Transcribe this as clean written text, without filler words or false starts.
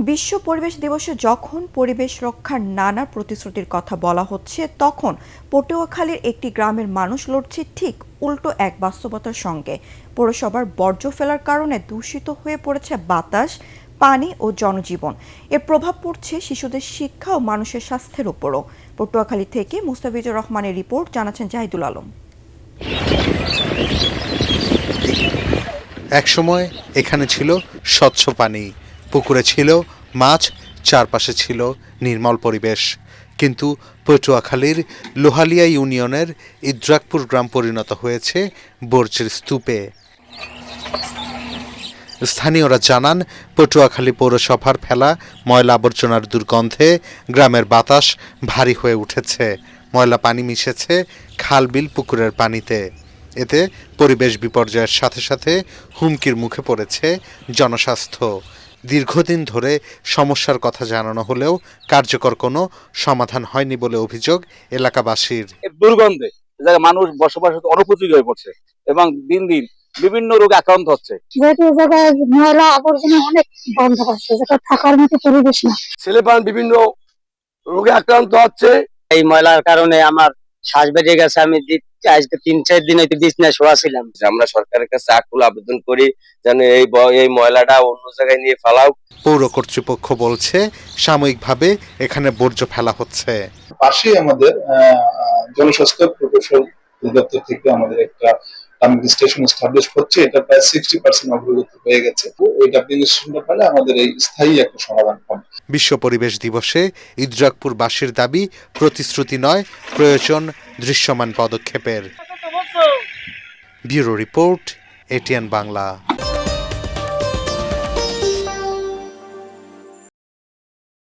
বিশ্ব পরিবেশ দিবসে যখন পরিবেশ রক্ষার নানা প্রতিশ্রুতির কথা বলা হচ্ছে, তখন পটুয়াখালীর একটি গ্রামের মানুষ লড়ছে ঠিক উল্টো এক বাস্তবতার সঙ্গে। পৌরসভার বর্জ্য ফেলার কারণে দূষিত হয়ে পড়েছে বাতাস, পানি ও জনজীবন। এর প্রভাব পড়ছে শিশুদের শিক্ষা ও মানুষের স্বাস্থ্যের উপরও। পটুয়াখালী থেকে মুস্তাফিজুর রহমানের রিপোর্ট, জানাচ্ছেন জাহিদুল আলম। একসময় এখানে ছিল স্বচ্ছ পানি, পুকুরে ছিল মাছ, চারপাশে ছিল নির্মল পরিবেশ। কিন্তু পটুয়াখালীর লোহালিয়া ইউনিয়নের ইদ্রাকপুর গ্রাম পরিণত হয়েছে বর্জ্যের স্তূপে। স্থানীয়রা জানান, পটুয়াখালী পৌরসভার ফেলা ময়লা আবর্জনার দুর্গন্ধে গ্রামের বাতাস ভারী হয়ে উঠেছে। ময়লা পানি মিশেছে খাল, বিল, পুকুরের পানিতে। এতে পরিবেশ বিপর্যয়ের সাথে সাথে হুমকির মুখে পড়েছে জনস্বাস্থ্য। দীর্ঘদিন ধরে সমস্যার কথা জানানো হলেও কার্যকর কোনো সমাধান হয়নি বলে অভিযোগ এলাকাবাসীর। দুর্গন্ধে মানুষ বসবাস অনুপযোগী হয়ে পড়ছে এবং দিন দিন বিভিন্ন রোগে আক্রান্ত হচ্ছে। যেহেতু এই জায়গায় ময়লা আবর্জনা অনেক বন্ধ আছে, যেটা থাকার মতো পরিবেশ না। ছেলেপান বিভিন্ন রোগে আক্রান্ত হচ্ছে। এই ময়লার কারণে আমার শ্বাস বেরিয়ে গেছে। আমি আজকে 3-4 দিন হইতে বিছনায় শোয়া ছিলাম। আমরা সরকারের কাছে আকুল আবেদন করি যেন এই ময়লাটা অন্য জায়গায় নিয়ে ফেলাও। পৌর কর্তৃপক্ষ বলছে, সাময়িকভাবে এখানে বর্জ্য ফেলা হচ্ছে। পাশেই আমাদের জনস্বাস্থ্য প্রকৌশল অধিদপ্তর থেকে আমাদের একটা ডাম্পিং স্টেশন এস্টাবলিশ হচ্ছে। এটা প্রায় 60% অগ্রগতি হয়ে গেছে। ওই ডাম্পিং স্টেশনটা পেলে আমাদের এই স্থায়ী একটা সমাধান হবে। বিশ্ব পরিবেশ দিবসে ইদ্রাকপুরবাসীর দাবি প্রতিশ্রুতি নয়, প্রয়োজন দৃশ্যমান পদক্ষেপের। Bureau report, ATN Bangla.